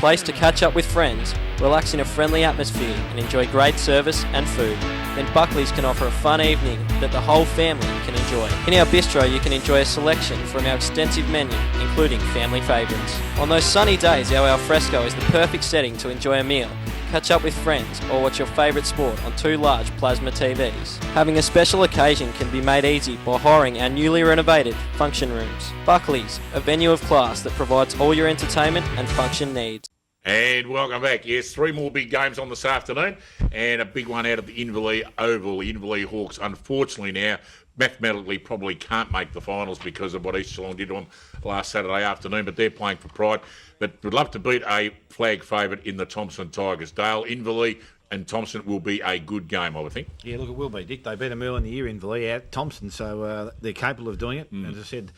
place to catch up with friends, relax in a friendly atmosphere and enjoy great service and food, then Buckley's can offer a fun evening that the whole family can enjoy. In our bistro you can enjoy a selection from our extensive menu, including family favourites. On those sunny days, our alfresco is the perfect setting to enjoy a meal, catch up with friends, or watch your favourite sport on 2 large plasma TVs. Having a special occasion can be made easy by hiring our newly renovated function rooms. Buckley's, a venue of class that provides all your entertainment and function needs. And welcome back. Yes, 3 more big games on this afternoon and a big one out of the Inverleigh Oval. The Inverleigh Hawks, unfortunately now, mathematically probably can't make the finals because of what East Geelong did to them last Saturday afternoon, but they're playing for pride. But would love to beat a flag favourite in the Thompson Tigers. Dale, Inverleigh and Thompson will be a good game, I would think. Yeah, look, it will be, Dick. They beat them early in the year, Inverleigh, out Thompson, so they're capable of doing it. As I said,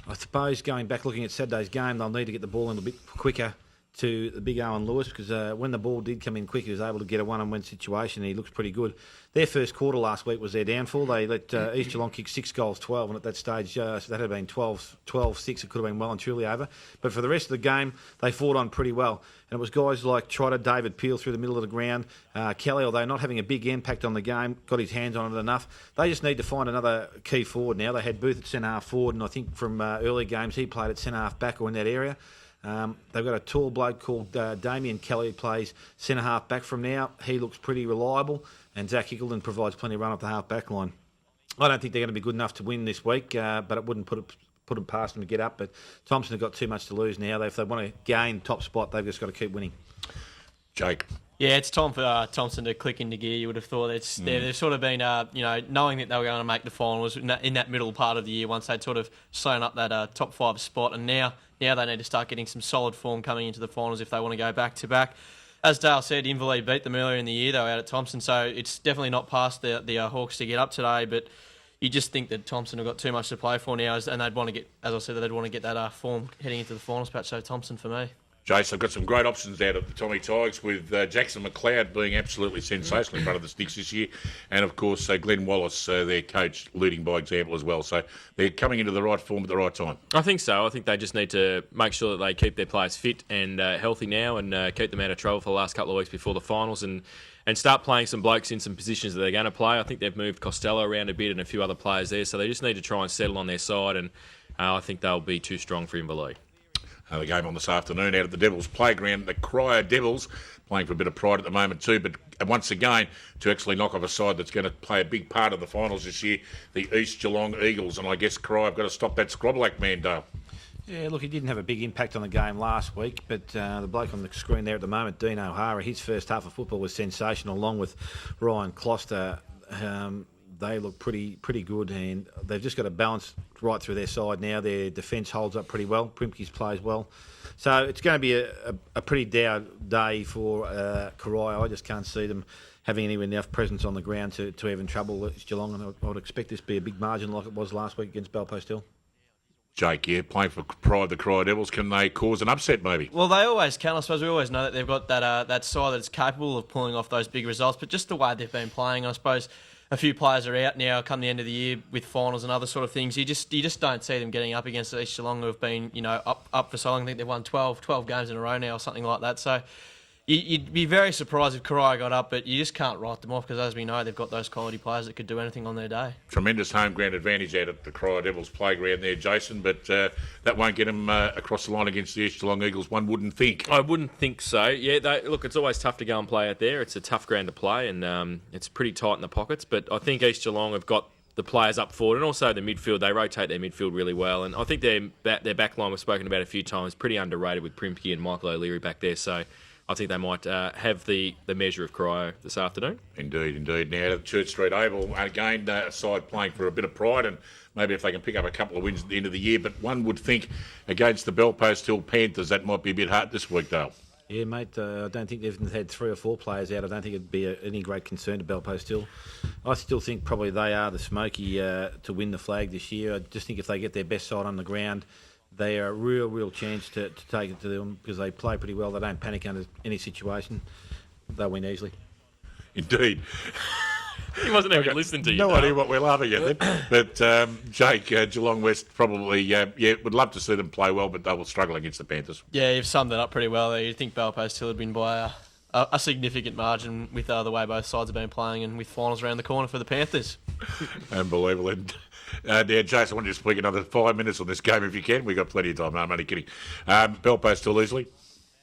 I suppose going back looking at Saturday's game, they'll need to get the ball in a bit quicker to the big Owen Lewis, because when the ball did come in quick, he was able to get a one-on-one situation. He looks pretty good. Their first quarter last week was their downfall. They let East Geelong kick 6 goals, 12, and at that stage, so that had been 12-6. It could have been well and truly over. But for the rest of the game, they fought on pretty well. And it was guys like Trotter, David Peel through the middle of the ground. Kelly, although not having a big impact on the game, got his hands on it enough. They just need to find another key forward now. They had Booth at centre-half forward, and I think from early games he played at centre-half back or in that area. They've got a tall bloke called Damien Kelly who plays centre-half back from now. He looks pretty reliable, and Zach Hickleton provides plenty of run up the half-back line. I don't think they're going to be good enough to win this week, but it wouldn't put them past them to get up. But Thompson have got too much to lose now. If they want to gain top spot, they've just got to keep winning. Jake. Yeah, it's time for Thompson to click into gear. You would have thought they've sort of been, knowing that they were going to make the finals in that middle part of the year once they'd sort of sewn up that top 5 spot, and now they need to start getting some solid form coming into the finals if they want to go back to back. As Dale said, Inverleigh beat them earlier in the year. They were out at Thompson, so it's definitely not past the Hawks to get up today. But you just think that Thompson have got too much to play for now, and they'd want to get, as I said, they'd want to get that form heading into the finals patch. So Thompson for me. Jace, I've got some great options out of the Tommy Tigers, with Jackson McLeod being absolutely sensational in front of the sticks this year, and of course Glenn Wallace, their coach, leading by example as well. So they're coming into the right form at the right time. I think so. I think they just need to make sure that they keep their players fit and healthy now, and keep them out of trouble for the last couple of weeks before the finals, and start playing some blokes in some positions that they're going to play. I think they've moved Costello around a bit and a few other players there, so they just need to try and settle on their side, and I think they'll be too strong for Inverleigh. The game on this afternoon out at the Devils Playground, the Cryer Devils playing for a bit of pride at the moment too, but once again to actually knock off a side that's going to play a big part of the finals this year, the East Geelong Eagles. And I guess Cryer have got to stop that Scroblack man, Dale. Yeah, look, he didn't have a big impact on the game last week, but the bloke on the screen there at the moment, Dean O'Hara, his first half of football was sensational, along with Ryan Closter. They look pretty good, and they've just got a balance right through their side now. Their defence holds up pretty well. Primkes plays well. So it's going to be a pretty dour day for Karaya. I just can't see them having anywhere enough presence on the ground to even trouble Geelong, and I would expect this to be a big margin like it was last week against Belpost Hill. Jake, yeah, playing for Pride, the Cryer Devils, can they cause an upset maybe? Well, they always can. I suppose we always know that they've got that side that's capable of pulling off those big results, but just the way they've been playing, I suppose a few players are out now come the end of the year with finals and other sort of things. You just don't see them getting up against East Geelong, who have been up for so long. I think they've won 12 games in a row now or something like that. So you'd be very surprised if Karaya got up, but you just can't write them off because, as we know, they've got those quality players that could do anything on their day. Tremendous home ground advantage out at the Cryer Devils playground there, Jason, but that won't get them across the line against the East Geelong Eagles, one wouldn't think. I wouldn't think so. Yeah, look, it's always tough to go and play out there. It's a tough ground to play, and it's pretty tight in the pockets, but I think East Geelong have got the players up forward, and also the midfield. They rotate their midfield really well, and I think their back line, we've spoken about a few times, pretty underrated with Primke and Michael O'Leary back there, so I think they might have the measure of Cryo this afternoon. Indeed. Now, the Church Street Oval, again, a side playing for a bit of pride, and maybe if they can pick up a couple of wins at the end of the year, but one would think against the Belpost Hill Panthers, that might be a bit hard this week, Dale. Yeah, mate, I don't think they've had 3 or 4 players out. I don't think it'd be any great concern to Belpost Hill. I still think probably they are the smoky to win the flag this year. I just think if they get their best side on the ground, they are a real chance to take it to them because they play pretty well. They don't panic under any situation. They'll win easily. Indeed. He wasn't even listening to you. No idea what we're laughing at then. But Jake, Geelong West probably, would love to see them play well, but they will struggle against the Panthers. Yeah, you've summed that up pretty well there. You'd think Belpo still had been by a significant margin with the way both sides have been playing and with finals around the corner for the Panthers. Unbelievable. And now, Jason, I want you to speak another 5 minutes on this game if you can. We've got plenty of time. No, I'm only kidding. Belpo still easily?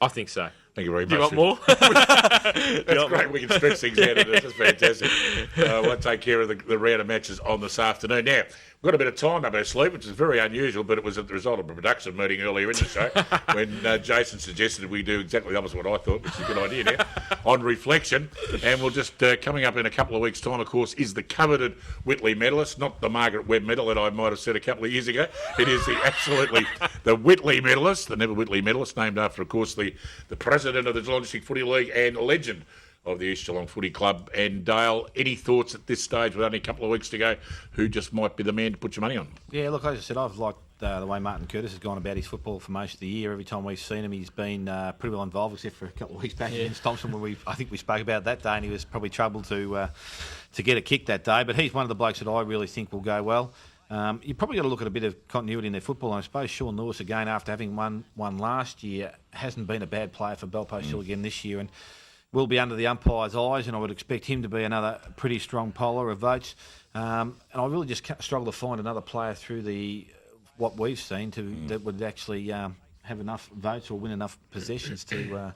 I think so. Thank you very much. Do you want more? That's great. We can stretch things out. That's fantastic. We'll take care of the round of matches on this afternoon. Now, we've got a bit of time up our sleeve, which is very unusual, but it was the result of a production meeting earlier in the show when Jason suggested we do exactly the opposite of what I thought, which is a good idea now, on reflection. And we'll just, coming up in a couple of weeks' time, of course, is the coveted Whitley medalist, not the Margaret Webb medal that I might have said a couple of years ago. It is the Whitley medalist, the Never Whitley medalist, named after, of course, the president of the Geelong District Footy League and legend of the East Geelong Footy Club. And Dale, any thoughts at this stage, with only a couple of weeks to go, who just might be the man to put your money on? Yeah, look, as I said, I've liked the way Martin Curtis has gone about his football for most of the year. Every time we've seen him, he's been pretty well involved, except for a couple of weeks back against Thompson, when I think we spoke about that day, and he was probably troubled to get a kick that day. But he's one of the blokes that I really think will go well. You've probably got to look at a bit of continuity in their football. And I suppose Sean Lewis, again, after having won last year, hasn't been a bad player for Belpo still again this year, and will be under the umpire's eyes, and I would expect him to be another pretty strong poller of votes. And I really just struggle to find another player through what we've seen that would actually have enough votes or win enough possessions to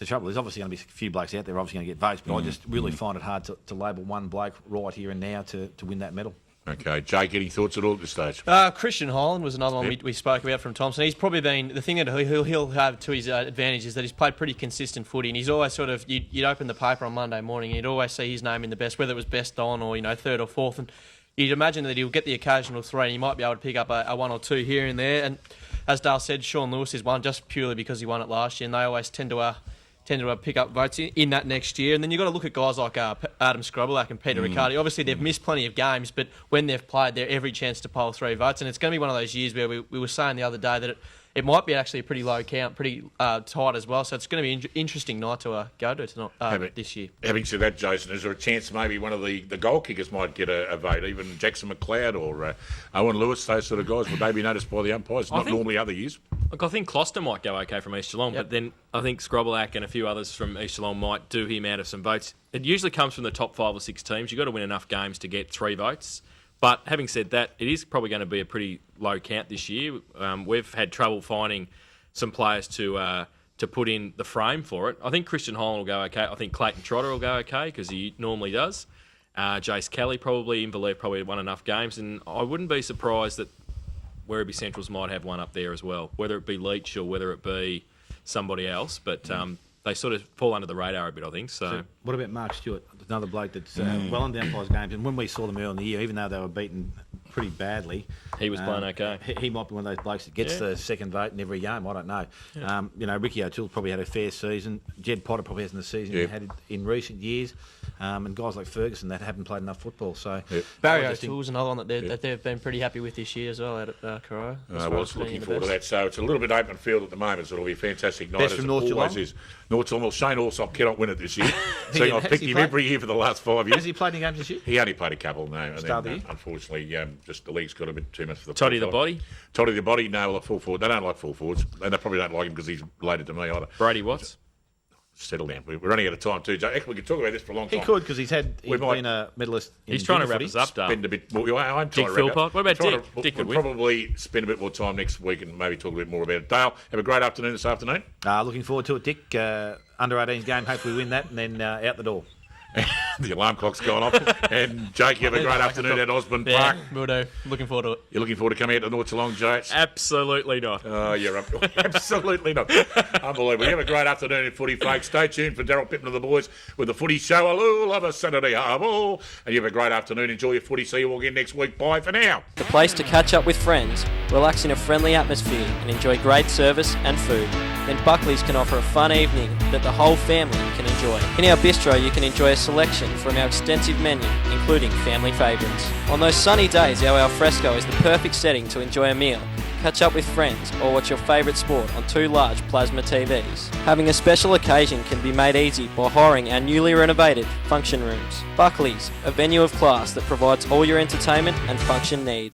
trouble. There's obviously going to be a few blokes out there obviously going to get votes, but I just really find it hard to label one bloke right here and now to win that medal. Okay, Jake, any thoughts at all at this stage? Christian Highland was another one we spoke about from Thompson. He's probably been, the thing that he'll have to his advantage is that he's played pretty consistent footy, and he's always sort of, you'd open the paper on Monday morning and you'd always see his name in the best, whether it was best on or, third or fourth, and you'd imagine that he'll get the occasional three and he might be able to pick up a one or two here and there. And as Dale said, Sean Lewis is one just purely because he won it last year, and they always tend to pick up votes in that next year. And then you've got to look at guys like Adam Scrubblak and Peter Riccardi. Obviously, they've missed plenty of games, but when they've played, they're every chance to poll 3 votes. And it's going to be one of those years where we were saying the other day that it might be actually a pretty low count, pretty tight as well. So it's going to be an interesting night to go to this year. Having said that, Jason, is there a chance maybe one of the goal kickers might get a vote, even Jackson McLeod or Owen Lewis, those sort of guys? Would they be noticed by the umpires? Not normally other years. Look, I think Closter might go okay from East Geelong, but then I think Scrobblak and a few others from East Geelong might do him out of some votes. It usually comes from the top 5 or 6 teams. You've got to win enough games to get 3 votes. But having said that, it is probably going to be a pretty low count this year. We've had trouble finding some players to put in the frame for it. I think Christian Holland will go okay. I think Clayton Trotter will go okay because he normally does. Jace Kelly probably, Inverleith probably won enough games, and I wouldn't be surprised that Werribee Centrals might have one up there as well, whether it be Leach or whether it be somebody else. But they sort of fall under the radar a bit, I think. So what about Mark Stewart, another bloke that's well on the umpire's games? And when we saw them early in the year, even though they were beaten pretty badly, he was playing okay. He might be one of those blokes that gets the second vote in every game. I don't know. Yeah. Ricky O'Toole probably had a fair season. Jed Potter probably hasn't the season he had in recent years. And guys like Ferguson that haven't played enough football. So Barry O'Toole's another one that they've been pretty happy with this year as well out at Corowa. Well, it's looking forward to that. So it's a little bit open field at the moment, so it'll be a fantastic night. Best from North Geelong? Is. North Geelong. Well, Shane Allsop cannot win it this year. So I've picked him every year for the last 5 years. Has he played any games this year? He only played a couple, no. And Start then, unfortunately, just the league's got a bit too much for the Toddy the Body? Toddy the Body, no, like full forward. They don't like full forwards. And they probably don't like him because he's related to me either. Brady Watts? Settle down. We're running out of time too, Joe. Actually, we could talk about this for a long time. He could because he's been a medalist. He's trying to wrap us up, Dale. Spend a bit more. I'm Dick Philpott. What about Dick? Dick we'll probably spend a bit more time next week and maybe talk a bit more about it. Dale, have a great afternoon this afternoon. Looking forward to it, Dick. Under 18s game. Hopefully we win that and then out the door. The alarm clock's gone off. And Jake, you have a great afternoon at Osborne Park. Will do. Looking forward to it. You're looking forward to coming out to North Geelong, Jake? Absolutely not. Oh, you're up. Absolutely not. Unbelievable. You have a great afternoon in footy, folks. Stay tuned for Daryl Pittman and the boys with the Footy Show. Hello, love a Saturday harbour. And you have a great afternoon. Enjoy your footy. See you all again next week. Bye for now. The place to catch up with friends relax in a friendly atmosphere and enjoy great service and food, then Buckley's can offer a fun evening that the whole family can enjoy. In our bistro you can enjoy a selection from our extensive menu, including family favourites. On those sunny days, our alfresco is the perfect setting to enjoy a meal, catch up with friends, or watch your favourite sport on 2 large plasma TVs. Having a special occasion can be made easy by hiring our newly renovated function rooms. Buckley's, a venue of class that provides all your entertainment and function needs.